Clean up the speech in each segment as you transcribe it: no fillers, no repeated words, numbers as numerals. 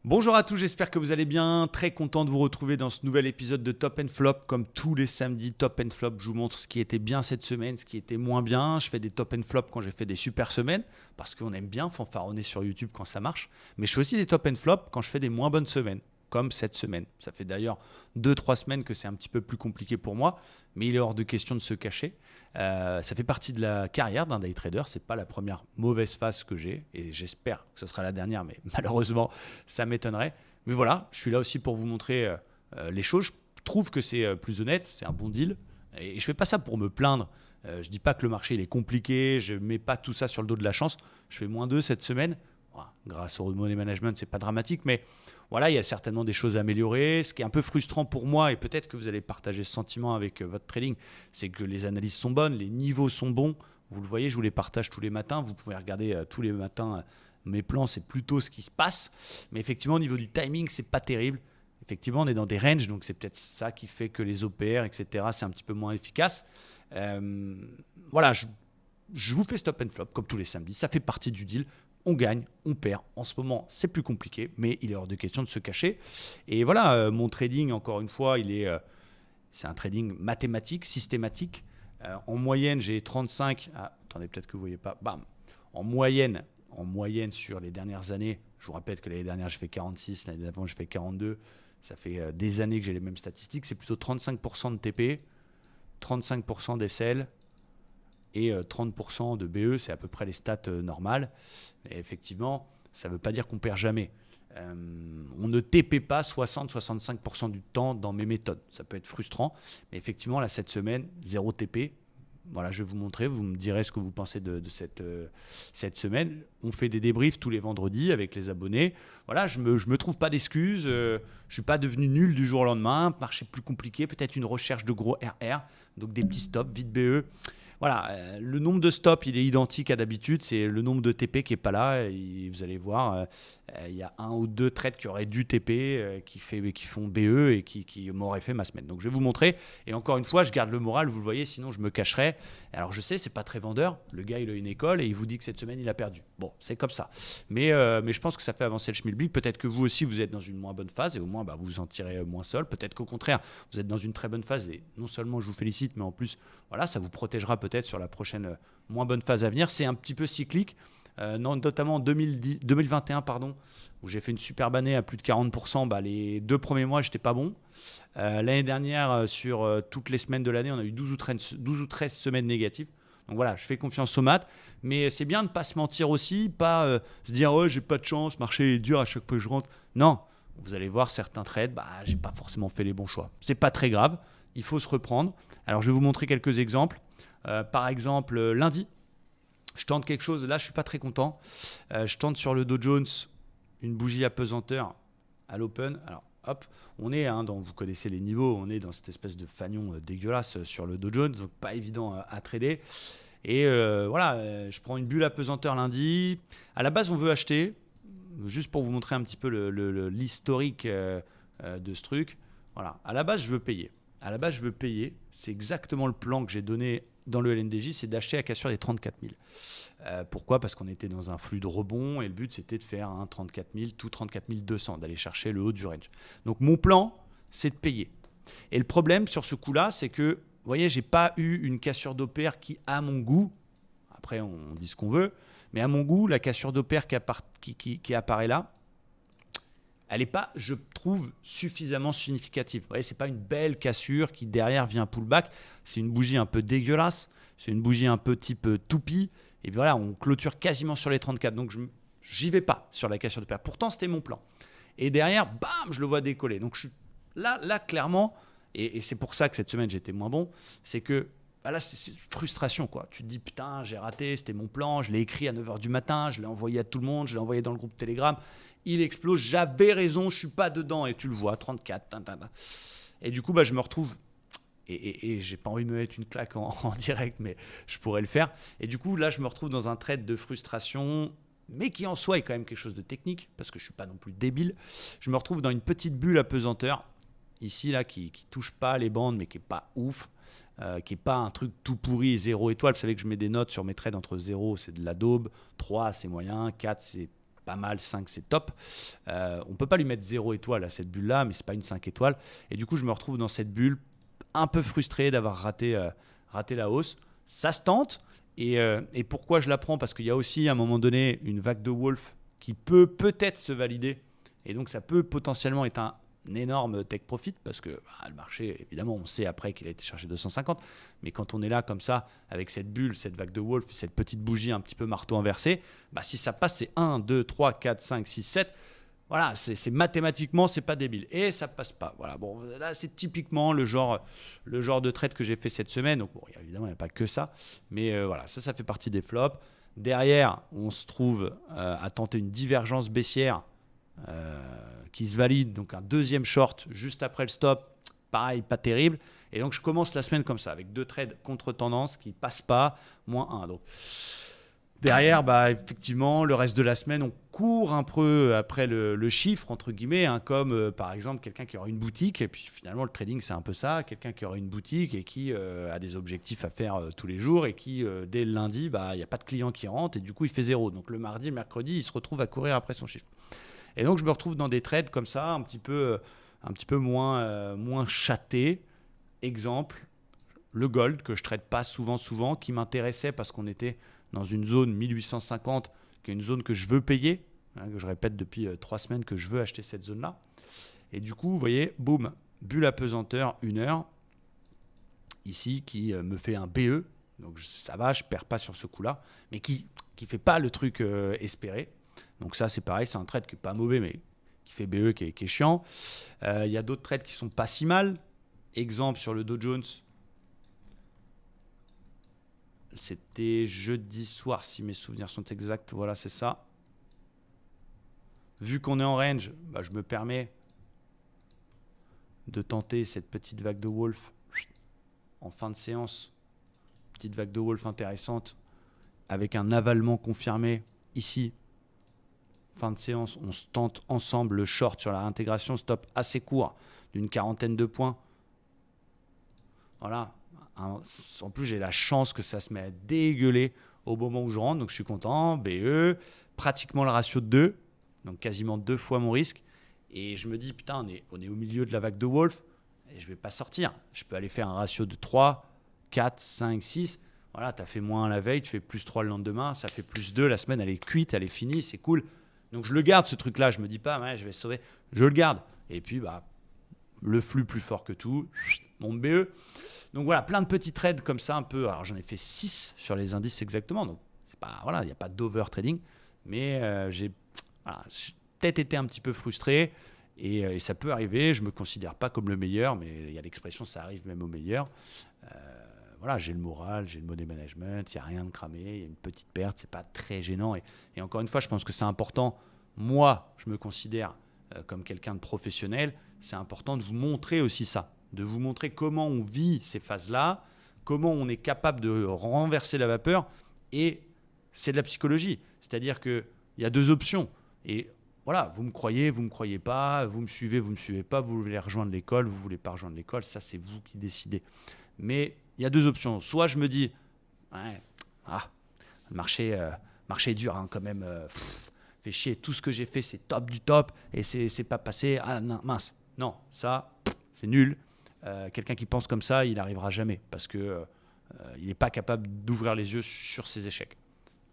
Bonjour à tous, j'espère que vous allez bien. Très content de vous retrouver dans ce nouvel épisode de Top and Flop. Comme tous les samedis, Top and Flop, je vous montre ce qui était bien cette semaine, ce qui était moins bien. Je fais des Top and Flop quand j'ai fait des super semaines, parce qu'on aime bien fanfaronner sur YouTube quand ça marche. Mais je fais aussi des Top and Flop quand je fais des moins bonnes semaines, comme cette semaine. Ça fait d'ailleurs 2 3 semaines que c'est un petit peu plus compliqué pour moi, mais il est hors de question de se cacher. Ça fait partie de la carrière d'un day trader. C'est pas la première mauvaise phase que j'ai, et j'espère que ce sera la dernière, mais malheureusement, ça m'étonnerait. Mais voilà, je suis là aussi pour vous montrer les choses. Je trouve que c'est plus honnête, c'est un bon deal. Et je fais pas ça pour me plaindre. Je dis pas que le marché il est compliqué, je mets pas tout ça sur le dos de la chance. Je fais -2 cette semaine. Voilà, grâce au money management, c'est pas dramatique, mais voilà, il y a certainement des choses à améliorer. Ce qui est un peu frustrant pour moi, et peut-être que vous allez partager ce sentiment avec votre trading, c'est que les analyses sont bonnes, les niveaux sont bons. Vous le voyez, je vous les partage tous les matins. Vous pouvez regarder tous les matins mes plans, c'est plutôt ce qui se passe. Mais effectivement, au niveau du timing, c'est pas terrible. Effectivement, on est dans des ranges, donc c'est peut-être ça qui fait que les OPR, etc., c'est un petit peu moins efficace. Euh, voilà, je vous fais stop and flop comme tous les samedis. Ça fait partie du deal. On gagne, on perd. En ce moment, c'est plus compliqué, mais il est hors de question de se cacher. Et voilà, mon trading, encore une fois, c'est un trading mathématique, systématique. En moyenne, j'ai 35. Ah, attendez, peut-être que vous ne voyez pas. Bam. En moyenne sur les dernières années, je vous rappelle que l'année dernière, j'ai fait 46, l'année d'avant, j'ai fait 42. Ça fait des années que j'ai les mêmes statistiques. C'est plutôt 35% de TP, 35% d'SL, et 30% de BE, c'est à peu près les stats normales. Et effectivement, ça ne veut pas dire qu'on perd jamais. On ne TP pas 60-65% du temps dans mes méthodes. Ça peut être frustrant, mais effectivement, là, cette semaine, 0 TP. Voilà, je vais vous montrer, vous me direz ce que vous pensez de cette semaine. On fait des débriefs tous les vendredis avec les abonnés. Voilà, je me trouve pas d'excuses. Je ne suis pas devenu nul du jour au lendemain. Marché plus compliqué, peut-être une recherche de gros RR, donc des petits stops, vite BE. Voilà, le nombre de stops, il est identique à d'habitude. C'est le nombre de TP qui n'est pas là. Et vous allez voir, il y a un ou deux trades qui auraient dû TP, qui font BE et qui m'auraient fait ma semaine. Donc je vais vous montrer. Et encore une fois, je garde le moral, vous le voyez, sinon je me cacherais. Alors je sais, c'est pas très vendeur. Le gars, il a une école et il vous dit que cette semaine, il a perdu. Bon, c'est comme ça. Mais je pense que ça fait avancer le schmilblick. Peut-être que vous aussi, vous êtes dans une moins bonne phase et au moins, vous vous en tirez moins seul. Peut-être qu'au contraire, vous êtes dans une très bonne phase et non seulement je vous félicite, mais en plus, voilà, ça vous protégera peut-être sur la prochaine moins bonne phase à venir. C'est un petit peu cyclique, notamment en 2021, pardon, où j'ai fait une superbe année à plus de 40%. Les 2 premiers mois, j'étais pas bon. L'année dernière, sur toutes les semaines de l'année, on a eu 12 ou 13 semaines négatives. Donc voilà, je fais confiance aux maths, mais c'est bien de ne pas se mentir aussi, pas se dire oh j'ai pas de chance, marché est dur à chaque fois que je rentre. Non, vous allez voir certains trades, j'ai pas forcément fait les bons choix. C'est pas très grave, il faut se reprendre. Alors je vais vous montrer quelques exemples. Par exemple, lundi, je tente quelque chose. Là, je suis pas très content. Je tente sur le Dow Jones une bougie apesanteur à l'open. Alors, hop, on est vous connaissez les niveaux, on est dans cette espèce de fanion dégueulasse sur le Dow Jones, donc pas évident à trader. Et voilà, je prends une bulle apesanteur lundi. À la base, on veut acheter, juste pour vous montrer un petit peu l'historique de ce truc. Voilà, à la base, je veux payer. À la base, je veux payer. C'est exactement le plan que j'ai donné dans le LNDJ, c'est d'acheter à cassure des 34 000. Pourquoi? Parce qu'on était dans un flux de rebond et le but c'était de faire un 34 000, tout 34 200, d'aller chercher le haut du range. Donc mon plan, c'est de payer. Et le problème sur ce coup-là, c'est que, vous voyez, j'ai pas eu une cassure d'OPR qui, à mon goût, après on dit ce qu'on veut, mais à mon goût, la cassure d'OPR qui apparaît là, elle n'est pas, je trouve, suffisamment significative. Vous voyez, ce n'est pas une belle cassure qui derrière vient pullback. C'est une bougie un peu dégueulasse. C'est une bougie un peu type toupie. Et voilà, on clôture quasiment sur les 34. Donc, j'y vais pas sur la cassure de paire. Pourtant, c'était mon plan. Et derrière, bam, je le vois décoller. Donc, je suis là clairement, et c'est pour ça que cette semaine, j'étais moins bon, c'est que là, c'est frustration, quoi. Tu te dis, putain, j'ai raté, c'était mon plan, je l'ai écrit à 9h du matin, je l'ai envoyé à tout le monde, je l'ai envoyé dans le groupe Telegram. Il explose, j'avais raison, je suis pas dedans, et tu le vois, 34. Et du coup, je me retrouve, et j'ai pas envie de me mettre une claque en direct, mais je pourrais le faire. Et du coup, là, je me retrouve dans un trade de frustration, mais qui en soi est quand même quelque chose de technique, parce que je suis pas non plus débile. Je me retrouve dans une petite bulle apesanteur, ici, là, qui touche pas les bandes, mais qui est pas ouf. Qui n'est pas un truc tout pourri, 0 étoile. Vous savez que je mets des notes sur mes trades entre 0, c'est de la daube, 3, c'est moyen, 4, c'est pas mal, 5 c'est top. On peut pas lui mettre 0 étoile à cette bulle-là, mais c'est pas une 5 étoiles. Et du coup, je me retrouve dans cette bulle un peu frustré d'avoir raté la hausse. Ça se tente. Et pourquoi je la prends? Parce qu'il y a aussi à un moment donné une vague de Wolf qui peut peut-être se valider. Et donc ça peut potentiellement être un énorme take profit parce que le marché, évidemment, on sait après qu'il a été cherché 250. Mais quand on est là comme ça, avec cette bulle, cette vague de Wolf, cette petite bougie un petit peu marteau inversé, si ça passe, c'est 1, 2, 3, 4, 5, 6, 7. Voilà, c'est mathématiquement, c'est pas débile. Et ça passe pas. Voilà, bon, là, c'est typiquement le genre de trade que j'ai fait cette semaine. Donc, bon, évidemment, il n'y a pas que ça. Mais voilà, ça fait partie des flops. Derrière, on se trouve à tenter une divergence baissière qui se valide. Donc, un deuxième short juste après le stop. Pareil, pas terrible. Et donc, je commence la semaine comme ça, avec 2 trades contre-tendance qui ne passent pas, -1. Donc, derrière, effectivement, le reste de la semaine, on court un peu après le chiffre, entre guillemets, comme par exemple quelqu'un qui aura une boutique. Et puis finalement, le trading, c'est un peu ça. Quelqu'un qui aura une boutique et qui a des objectifs à faire tous les jours et qui, dès le lundi, il n'y a pas de clients qui rentrent et du coup, il fait 0. Donc le mardi, le mercredi, il se retrouve à courir après son chiffre. Et donc, je me retrouve dans des trades comme ça, un petit peu moins chatés. Exemple, le gold, que je ne trade pas souvent, qui m'intéressait parce qu'on était dans une zone 1850, qui est une zone que je veux payer, que je répète depuis 3 semaines que je veux acheter cette zone-là. Et du coup, vous voyez, boum, bulle à pesanteur, 1 heure, ici, qui me fait un BE. Donc ça va, je ne perds pas sur ce coup-là, mais qui ne fait pas le truc espéré. Donc ça, c'est pareil, c'est un trade qui n'est pas mauvais, mais qui fait BE, qui est chiant. Il y a d'autres trades qui ne sont pas si mal. Exemple sur le Dow Jones. C'était jeudi soir, si mes souvenirs sont exacts. Voilà, c'est ça. Vu qu'on est en range, je me permets de tenter cette petite vague de Wolf en fin de séance. Petite vague de Wolf intéressante avec un avalement confirmé ici. Fin de séance, on se tente ensemble le short sur la réintégration. Stop assez court d'une 40aine de points. Voilà. En plus, j'ai la chance que ça se met à dégueuler au moment où je rentre. Donc, je suis content. BE, pratiquement le ratio de 2. Donc, quasiment 2 fois mon risque. Et je me dis, putain, on est au milieu de la vague de Wolf. Et je ne vais pas sortir. Je peux aller faire un ratio de 3, 4, 5, 6. Voilà, tu as fait -1 la veille, tu fais +3 le lendemain. Ça fait +2. La semaine, elle est cuite, elle est finie. C'est cool. Donc, je le garde, ce truc-là. Je ne me dis pas, ouais, je vais sauver. Je le garde. Et puis, le flux plus fort que tout. Mon BE. Donc voilà, plein de petits trades comme ça un peu. Alors j'en ai fait 6 sur les indices exactement. Donc c'est pas, voilà, il n'y a pas d'over trading. Mais j'ai peut-être été un petit peu frustré. Et ça peut arriver. Je ne me considère pas comme le meilleur. Mais il y a l'expression, ça arrive même au meilleur. Voilà, j'ai le moral, j'ai le money management. Il n'y a rien de cramé. Il y a une petite perte. Ce n'est pas très gênant. Et encore une fois, je pense que c'est important. Moi, je me considère comme quelqu'un de professionnel. C'est important de vous montrer aussi ça. De vous montrer comment on vit ces phases-là, comment on est capable de renverser la vapeur. Et c'est de la psychologie. C'est-à-dire qu'il y a 2 options. Et voilà, vous me croyez pas, vous me suivez pas, vous voulez rejoindre l'école, vous voulez pas rejoindre l'école, ça c'est vous qui décidez. Mais il y a 2 options. Soit je me dis, ouais, le marché est dur hein, quand même, fait chier, tout ce que j'ai fait c'est top du top et c'est pas passé, non, mince. Non, ça, c'est nul. Quelqu'un qui pense comme ça, il n'arrivera jamais parce que il n'est pas capable d'ouvrir les yeux sur ses échecs.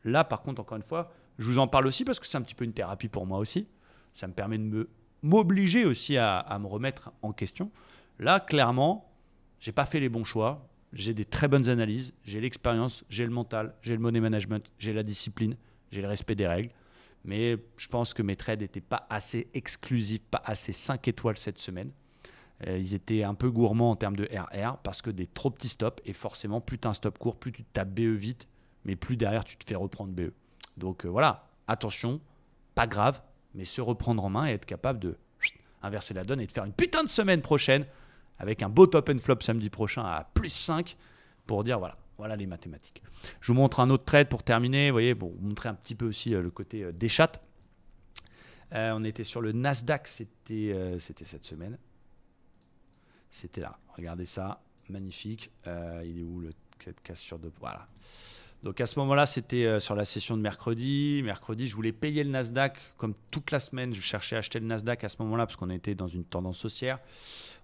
Là, par contre, encore une fois, je vous en parle aussi parce que c'est un petit peu une thérapie pour moi aussi. Ça me permet de m'obliger aussi à me remettre en question. Là, clairement, j'ai pas fait les bons choix. J'ai des très bonnes analyses, j'ai l'expérience, j'ai le mental, j'ai le money management, j'ai la discipline, j'ai le respect des règles. Mais je pense que mes trades n'étaient pas assez exclusifs, pas assez 5 étoiles cette semaine. Ils étaient un peu gourmands en termes de RR parce que des trop petits stops. Et forcément, plus tu as un stop court, plus tu tapes BE vite, mais plus derrière tu te fais reprendre BE. Donc voilà, attention, pas grave, mais se reprendre en main et être capable de inverser la donne et de faire une putain de semaine prochaine avec un beau top and flop samedi prochain à +5 pour dire voilà les mathématiques. Je vous montre un autre trade pour terminer. Vous voyez, bon, vous montrer un petit peu aussi le côté des chats. On était sur le Nasdaq, c'était cette semaine. C'était là. Regardez ça, magnifique. Il est où cette cassure de... Voilà. Donc à ce moment-là, c'était sur la session de mercredi. Mercredi, je voulais payer le Nasdaq comme toute la semaine. Je cherchais à acheter le Nasdaq à ce moment-là parce qu'on était dans une tendance haussière.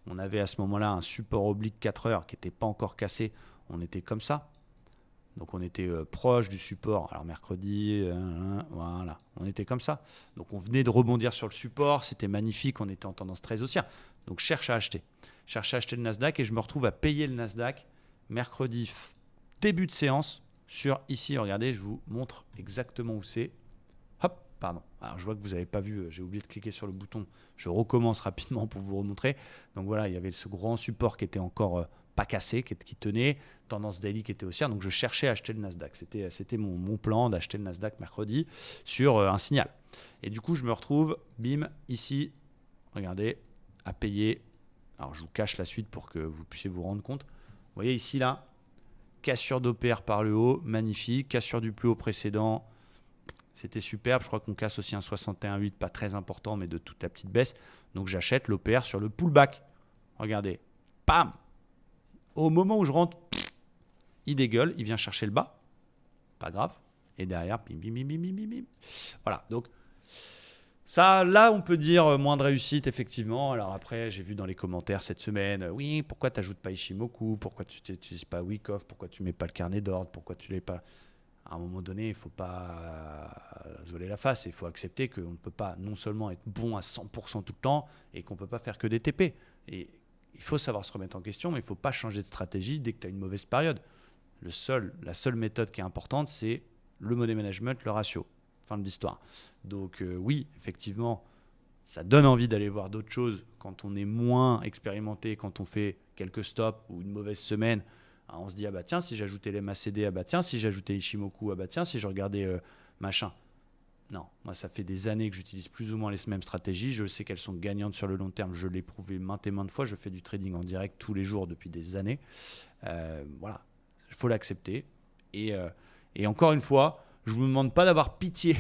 On avait à ce moment-là un support oblique 4 heures qui n'était pas encore cassé. On était comme ça. Donc on était proche du support. Alors mercredi, voilà, on était comme ça. Donc on venait de rebondir sur le support. C'était magnifique. On était en tendance très haussière. Donc je cherche à acheter. Je cherche à acheter le Nasdaq et je me retrouve à payer le Nasdaq mercredi, début de séance. Sur ici, regardez, je vous montre exactement où c'est. Hop, pardon. Alors je vois que vous n'avez pas vu, j'ai oublié de cliquer sur le bouton. Je recommence rapidement pour vous remontrer. Donc voilà, il y avait ce grand support qui était encore pas cassé, qui tenait, tendance daily qui était haussière. Donc je cherchais à acheter le Nasdaq. C'était mon plan d'acheter le Nasdaq mercredi sur un signal. Et du coup, je me retrouve, bim, ici, regardez, à payer. Alors je vous cache la suite pour que vous puissiez vous rendre compte. Vous voyez ici, là, cassure d'OPR par le haut, magnifique. Cassure du plus haut précédent, c'était superbe. Je crois qu'on casse aussi un 61,8, pas très important, mais de toute la petite baisse. Donc j'achète l'OPR sur le pullback. Regardez, pam. Au moment où je rentre, il dégueule, il vient chercher le bas. Pas grave. Et derrière, bim, bim, bim, bim, bim, bim. Voilà, donc ça, là, on peut dire moins de réussite, effectivement. Alors après, j'ai vu dans les commentaires cette semaine, oui, pourquoi tu n'ajoutes pas Ishimoku, pourquoi tu n'utilises pas Wyckoff, pourquoi tu ne mets pas le carnet d'ordre, pourquoi tu ne l'es pas... À un moment donné, il ne faut pas se voiler la face. Il faut accepter qu'on ne peut pas non seulement être bon à 100% tout le temps et qu'on ne peut pas faire que des TP. Et il faut savoir se remettre en question, mais il ne faut pas changer de stratégie dès que tu as une mauvaise période. La seule méthode qui est importante, c'est le money management, le ratio. Fin de l'histoire. Donc oui, effectivement, ça donne envie d'aller voir d'autres choses quand on est moins expérimenté, quand on fait quelques stops ou une mauvaise semaine. Ah, on se dit, ah bah tiens, si j'ajoutais les MACD, ah bah tiens, si j'ajoutais Ishimoku, ah bah tiens, si je regardais machin. Non, moi ça fait des années que j'utilise plus ou moins les mêmes stratégies. Je sais qu'elles sont gagnantes sur le long terme. Je l'ai prouvé maintes et maintes fois. Je fais du trading en direct tous les jours depuis des années. Voilà, il faut l'accepter. Et encore une fois, je ne vous demande pas d'avoir pitié,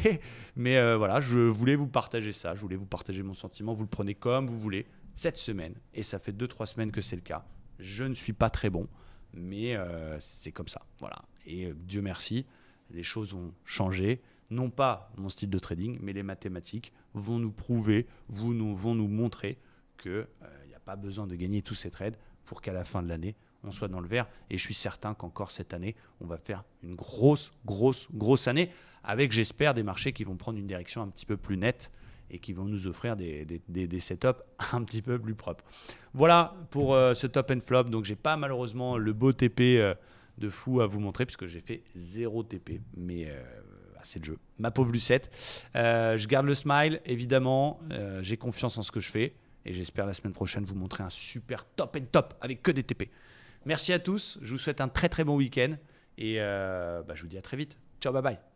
mais voilà, je voulais vous partager ça. Je voulais vous partager mon sentiment. Vous le prenez comme vous voulez cette semaine. Et ça fait 2-3 semaines que c'est le cas. Je ne suis pas très bon. Mais c'est comme ça, voilà. Et Dieu merci, les choses ont changé. Non pas mon style de trading, mais les mathématiques vont nous prouver, vont nous montrer qu'il n'y a pas besoin de gagner tous ces trades pour qu'à la fin de l'année, on soit dans le vert. Et je suis certain qu'encore cette année, on va faire une grosse année avec, j'espère, des marchés qui vont prendre une direction un petit peu plus nette et qui vont nous offrir des setups un petit peu plus propres. Voilà pour ce top and flop. Donc, j'ai pas malheureusement le beau TP de fou à vous montrer puisque j'ai fait 0 TP. Mais c'est le jeu. Ma pauvre Lucette. Je garde le smile, évidemment. J'ai confiance en ce que je fais. Et j'espère la semaine prochaine vous montrer un super top and top avec que des TP. Merci à tous. Je vous souhaite un très très bon week-end. Et je vous dis à très vite. Ciao, bye bye.